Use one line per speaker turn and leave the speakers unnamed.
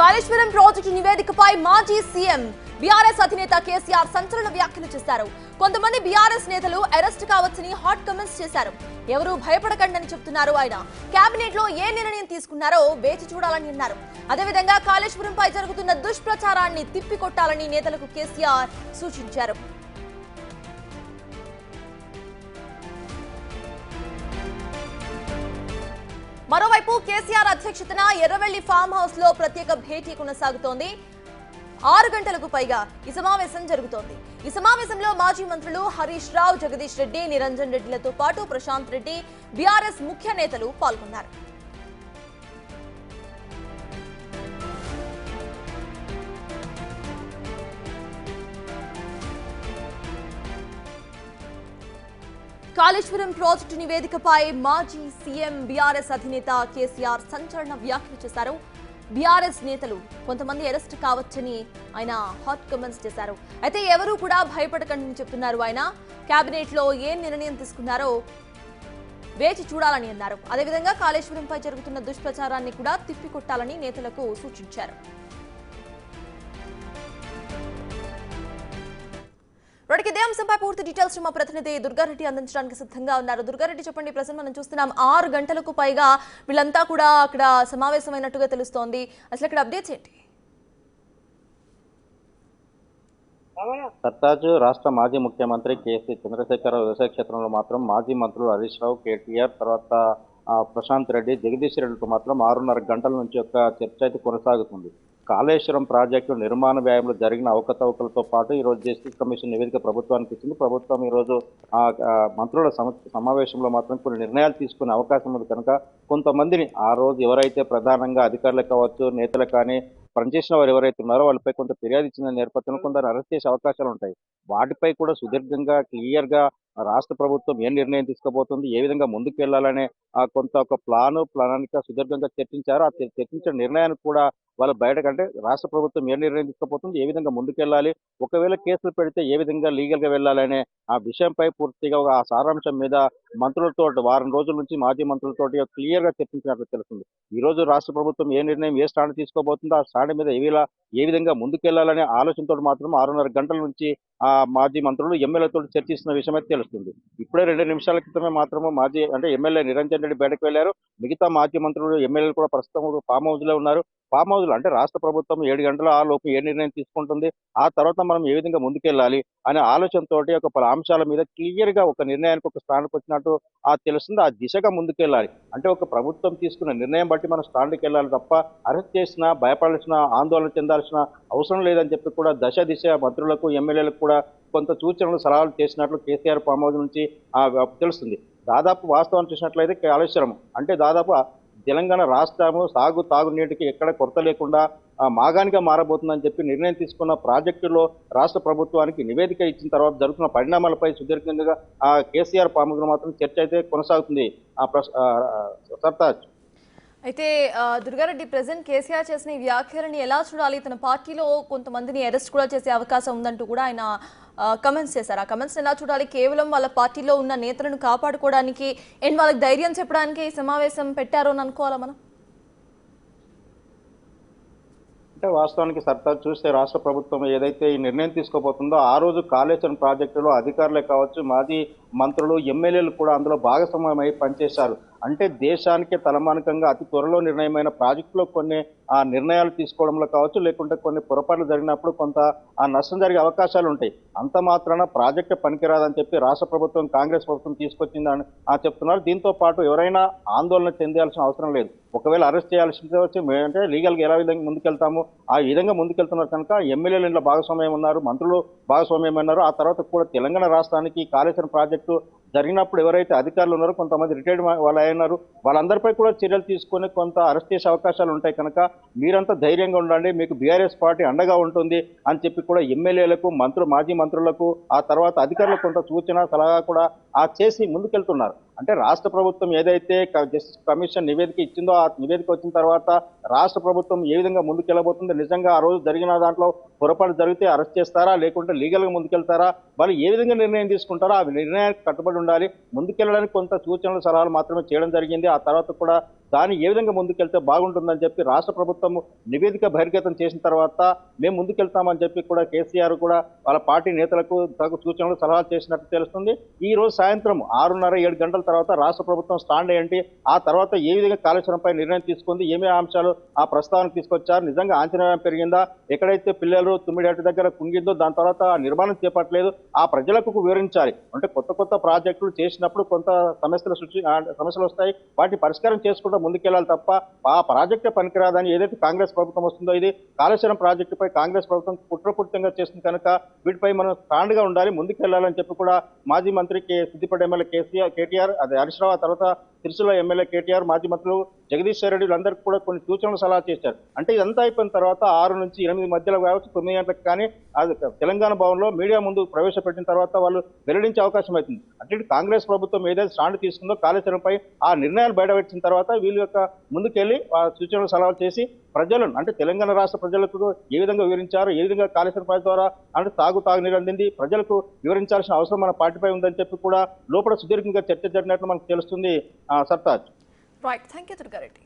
Kaleshwaram project నివేదికపై మాజీ CM BRS అధినేత కేసీఆర్ సంచలన వ్యాఖ్యలు చేశారు. కొంతమంది బీఆర్ఎస్ నేతలు అరెస్ట్ కావచ్చని హాట్ కామెంట్స్ చేశారు. ఎవరూ భయపడకండని చెప్తున్నారు ఆయన. కేబినెట్ లో ఏ నిర్ణయం తీసుకున్నారో వేచి చూడాలని అన్నారు. అదేవిధంగా కాళేశ్వరంపై జరుగుతున్న దుష్ప్రచారాన్ని తిప్పికొట్టాలని నేతలకు కేసీఆర్ సూచించారు. మరోవైపు కేసీఆర్ అధ్యక్షతన ఎర్రవెల్లి ఫామ్ హౌస్ లో ప్రత్యేక భేటీ కొనసాగుతోంది. 6 గంటలకు పైగా ఈ సమావేశం జరుగుతోంది. ఈ సమావేశంలో మాజీ మంత్రులు హరీష్ రావు, జగదీష్ రెడ్డి, నిరంజన్ రెడ్డిలతో పాటు ప్రశాంత్ రెడ్డి, బీఆర్ఎస్ ముఖ్య నేతలు పాల్గొన్నారు. కాళేశ్వరం ప్రాజెక్టు నివేదికపై మాజీ సీఎం బీఆర్ఎస్ అధినేత కేసీఆర్ సంచలన వ్యాఖ్యలు చేశారు. బీఆర్ఎస్ నేతలు కొంతమంది అరెస్ట్ కావచ్చని ఆయన హాట్ కామెంట్స్ చేశారు. అయితే ఎవరూ కూడా భయపడకండి చెప్తున్నారు ఆయన. కేబినెట్ లో ఏ నిర్ణయం తీసుకున్నారో వేచి చూడాలని అన్నారు. అదేవిధంగా కాళేశ్వరంపై జరుగుతున్న దుష్ప్రచారాన్ని కూడా తిప్పికొట్టాలని నేతలకు సూచించారు. ఇదే అంశంపై పూర్తి డీటెయిల్స్ మా ప్రతినిధి దుర్గారెడ్డి అందించడానికి సిద్ధంగా ఉన్నారు. దుర్గారెడ్డి, చెప్పండి. ప్రస్తుతం మనం చూస్తున్నాం 6 గంటలకు పైగా వీళ్ళంతా కూడా అక్కడ సమావేశమైనట్టుగా తెలుస్తోంది. అసలు అక్కడ అప్డేట్స్ ఏంటి?
సర్తాజ్ రాష్ట్ర మాజీ ముఖ్యమంత్రి కేసీ చంద్రశేఖరరావు వ్యవసాయ క్షేత్రంలో మాత్రం మాజీ మంత్రులు హరీష్ రావు, కేటీఆర్, తర్వాత ప్రశాంత్ రెడ్డి, జగదీష్ రెడ్డితో మాత్రం 6:30 గంటల నుంచి ఒక చర్చ అయితే కొనసాగుతుంది. కాళేశ్వరం ప్రాజెక్టు నిర్మాణ వ్యయంలో జరిగిన అవకతవకలతో పాటు ఈరోజు జస్టిస్ కమిషన్ నివేదిక ప్రభుత్వానికి ఇచ్చింది. ప్రభుత్వం ఈరోజు మంత్రుల సమావేశంలో మాత్రం కొన్ని నిర్ణయాలు తీసుకునే అవకాశం ఉంది కనుక కొంతమందిని ఆ రోజు ఎవరైతే ప్రధానంగా అధికారులు కావచ్చు, నేతలు కానీ పనిచేసిన వారు ఎవరైతే ఉన్నారో వాళ్ళపై కొంత ఫిర్యాదు ఇచ్చిన నేపథ్యంలో కొందరు అరెస్ట్ చేసే అవకాశాలు ఉంటాయి. వాటిపై కూడా సుదీర్ఘంగా క్లియర్గా రాష్ట్ర ప్రభుత్వం ఏ నిర్ణయం తీసుకోబోతుంది, ఏ విధంగా ముందుకు వెళ్లాలనే కొంత ఒక ప్రణాళిక సుదీర్ఘంగా చర్చించారు. ఆ చర్చించిన నిర్ణయానికి కూడా వాళ్ళ బయటకంటే రాష్ట్ర ప్రభుత్వం ఏ నిర్ణయం తీసుకోబోతుంది, ఏ విధంగా ముందుకెళ్లాలి, ఒకవేళ కేసులు పెడితే ఏ విధంగా లీగల్ గా వెళ్లాలనే ఆ విషయంపై పూర్తిగా ఆ సారాంశం మీద మంత్రులతో వారం రోజుల నుంచి మాజీ మంత్రులతో క్లియర్ గా చర్చించినట్లు తెలుస్తుంది. ఈ రోజు రాష్ట్ర ప్రభుత్వం ఏ నిర్ణయం, ఏ స్టాండ్ తీసుకోబోతుందో ఆ స్టాండ్ మీద ఏ విధంగా ముందుకెళ్లాలనే ఆలోచనతో మాత్రం 6:30 గంటల నుంచి ఆ మాజీ మంత్రులు ఎమ్మెల్యేతో చర్చిస్తున్న విషయం అయితే తెలుస్తుంది. ఇప్పుడే 2 నిమిషాల క్రితమే మాత్రము ఎమ్మెల్యే నిరంజన్ రెడ్డి బయటకు వెళ్లారు. మిగతా మాజీ మంత్రులు, ఎమ్మెల్యేలు కూడా ప్రస్తుతం ఫామ్ హౌస్ లో ఉన్నారు. ఫామ్ హౌస్ లో అంటే రాష్ట్ర ప్రభుత్వం 7 గంటల ఆ లోపు ఏ నిర్ణయం తీసుకుంటుంది, ఆ తర్వాత మనం ఏ విధంగా ముందుకెళ్లాలి అనే ఆలోచనతో పలు అంశాల మీద క్లియర్ గా ఒక నిర్ణయానికి ఒక స్టాండ్కి వచ్చినట్టు తెలుస్తుంది. ఆ దిశగా ముందుకెళ్లాలి. అంటే ఒక ప్రభుత్వం తీసుకున్న నిర్ణయం బట్టి మనం స్టాండ్కి వెళ్ళాలి తప్ప అరెస్ట్ చేసినా, భయపడాల్సిన, ఆందోళన చెందాల్సిన అవసరం లేదని చెప్పి కూడా దిశ మంత్రులకు, ఎమ్మెల్యేలకు కూడా కొంత సూచనలు, సలహాలు చేసినట్లు కేసీఆర్ ఫామ్ హౌస్ నుంచి తెలుస్తుంది. దాదాపు వాస్తవం చూసినట్లయితే కాళేశ్వరం అంటే దాదాపు తెలంగాణ రాష్ట్రము తాగునీటికి ఎక్కడ కొరత లేకుండా మాగానిగా మారబోతుందని చెప్పి నిర్ణయం తీసుకున్న ప్రాజెక్టులో రాష్ట్ర ప్రభుత్వానికి నివేదిక ఇచ్చిన తర్వాత జరుగుతున్న పరిణామాలపై సుదీర్ఘంగా కేసీఆర్ ఫామ్ హౌస్ మాత్రం చర్చ అయితే కొనసాగుతుంది. సర్తాజ్,
అయితే దుర్గారెడ్డి, ప్రెసిడెంట్ కేసీఆర్ చేసిన ఈ వ్యాఖ్యలని ఎలా చూడాలి? తన పార్టీలో కొంతమందిని అరెస్ట్ కూడా చేసే అవకాశం ఉందంటూ కూడా ఆయన కమెంట్స్ చేశారు. ఆ కమెంట్స్ ఎలా చూడాలి? కేవలం వాళ్ళ పార్టీలో ఉన్న నేతలను కాపాడుకోవడానికి అండ్ వాళ్ళకి ధైర్యం చెప్పడానికి ఈ సమావేశం పెట్టారు అని అనుకోవాలా మనం?
అంటే వాస్తవానికి సర్తాజ్ చూస్తే రాష్ట్ర ప్రభుత్వం ఏదైతే ఈ నిర్ణయం తీసుకోబోతుందో ఆ రోజు కాళేశ్వరం ప్రాజెక్టులో అధికారులే కావచ్చు, మాజీ మంత్రులు, ఎమ్మెల్యేలు కూడా అందులో భాగస్వామ్యమై పనిచేశారు. అంటే దేశానికి తలమానికంగా అతి త్వరలో నిర్ణయమైన ప్రాజెక్టులో కొన్ని ఆ నిర్ణయాలు తీసుకోవడంలో కావచ్చు, లేకుంటే కొన్ని పొరపాట్లు జరిగినప్పుడు కొంత ఆ నష్టం జరిగే అవకాశాలు ఉంటాయి. అంత మాత్రాన ప్రాజెక్టు పనికిరాదని చెప్పి రాష్ట్ర ప్రభుత్వం, కాంగ్రెస్ ప్రభుత్వం తీసుకొచ్చిందని చెప్తున్నారు. దీంతో పాటు ఎవరైనా ఆందోళన చెందాల్సిన అవసరం లేదు. ఒకవేళ అరెస్ట్ చేయాల్సి వచ్చి అంటే లీగల్గా ఎలా విధంగా ముందుకెళ్తాము ఆ విధంగా ముందుకెళ్తున్నారు కనుక ఎమ్మెల్యేలు ఇంట్లో భాగస్వామ్యం ఉన్నారు, మంత్రులు భాగస్వామ్యం ఉన్నారు. ఆ తర్వాత కూడా తెలంగాణ రాష్ట్రానికి కాళేశ్వరం ప్రాజెక్టు జరిగినప్పుడు ఎవరైతే అధికారులు ఉన్నారో కొంతమంది రిటైర్డ్ వాళ్ళు అయినారు, వాళ్ళందరిపై కూడా చర్యలు తీసుకొని కొంత అరెస్ట్ చేసే అవకాశాలు ఉంటాయి కనుక మీరంతా ధైర్యంగా ఉండండి, మీకు బీఆర్ఎస్ పార్టీ అండగా ఉంటుంది అని చెప్పి కూడా ఎమ్మెల్యేలకు, మాజీ మంత్రులకు, ఆ తర్వాత అధికారులకు కొంత సూచన, సలహా కూడా చేసి ముందుకెళ్తున్నారు. అంటే రాష్ట్ర ప్రభుత్వం ఏదైతే జస్టిస్ కమిషన్ నివేదిక ఇచ్చిందో ఆ నివేదిక వచ్చిన తర్వాత రాష్ట్ర ప్రభుత్వం ఏ విధంగా ముందుకెళ్ళబోతుందో, నిజంగా ఆ రోజు జరిగిన దాంట్లో పొరపాటు జరిగితే అరెస్ట్ చేస్తారా, లేకుంటే లీగల్గా ముందుకెళ్తారా, వాళ్ళు ఏ విధంగా నిర్ణయం తీసుకుంటారో ఆ నిర్ణయానికి కట్టుబడి ఉండాలి. ముందుకెళ్ళడానికి కొంత సూచనలు, సలహాలు మాత్రమే చేయడం జరిగింది. ఆ తర్వాత కూడా దాన్ని ఏ విధంగా ముందుకెళ్తే బాగుంటుందని చెప్పి రాష్ట్ర ప్రభుత్వం నివేదిక బహిర్గతం చేసిన తర్వాత మేము ముందుకెళ్తామని చెప్పి కూడా కేసీఆర్ కూడా వాళ్ళ పార్టీ నేతలకు తగు సూచనలు సలహాలు చేసినట్టు తెలుస్తుంది. ఈ రోజు సాయంత్రం 6:30-7 గంటల తర్వాత రాష్ట్ర ప్రభుత్వం స్టాండ్ ఏంటి, ఆ తర్వాత ఏ విధంగా కాళేశ్వరంపై నిర్ణయం తీసుకుంది, ఏమేమి అంశాలు ఆ ప్రస్తావనకు తీసుకొచ్చారు, నిజంగా అంచనా పెరిగిందా, ఎక్కడైతే పిల్లలు తుమ్మిడేట దగ్గర కుంగిందో దాని తర్వాత నిర్మాణం చేపట్టలేదు ఆ ప్రజలకు వివరించాలి. అంటే కొత్త కొత్త ప్రాజెక్టులు చేసినప్పుడు కొంత సమస్యలు వస్తాయి, వాటిని పరిష్కారం చేసుకుంటూ ముందుకెళ్లాలి తప్ప ఆ ప్రాజెక్టే పనికిరాదని ఏదైతే కాంగ్రెస్ ప్రభుత్వం వస్తుందో, ఇది కాళేశ్వరం ప్రాజెక్టుపై కాంగ్రెస్ ప్రభుత్వం కుట్రపూరితంగా చేస్తుంది కనుక వీటిపై మనం స్ట్రాండ్ గా ఉండాలి, ముందుకెళ్లాలని చెప్పి కూడా మాజీ మంత్రి సిద్దిపేట ఎమ్మెల్యే కేటీఆర్, అదే హరీష్ రావు, తర్వాత సిరిసిల్ల ఎమ్మెల్యే కేటీఆర్, మాజీ మంత్రులు జగదీష్ రెడ్డి వీళ్ళందరికీ కూడా కొన్ని సూచనలు సలహా చేశారు. అంటే ఇదంతా అయిపోయిన తర్వాత 6 నుంచి 8 మధ్యలో కావచ్చు, 9 గంటలకు కానీ అది తెలంగాణ భవన్లో మీడియా ముందు ప్రవేశపెట్టిన తర్వాత వాళ్ళు వెల్లడించే అవకాశం అవుతుంది. అంటే కాంగ్రెస్ ప్రభుత్వం ఏదైతే స్టాండ్ తీసుకుందో కాళేశ్వరంపై ఆ నిర్ణయాలు బయటపెట్టిన తర్వాత వీళ్ళ యొక్క ముందుకెళ్లి ఆ సూచనలు సలహాలు చేసి ప్రజలను, అంటే తెలంగాణ రాష్ట్ర ప్రజలకు ఏ విధంగా వివరించారు, ఏ విధంగా కాళేశ్వరం ప్రాజెక్టు ద్వారా అంటే తాగునీరు అందింది ప్రజలకు వివరించాల్సిన అవసరం మన పార్టీపై ఉందని చెప్పి కూడా లోపల సుదీర్ఘంగా చర్చ జరిగినట్లు మనకు తెలుస్తుంది. Sartaj.
Right, thank you Durga Reddy.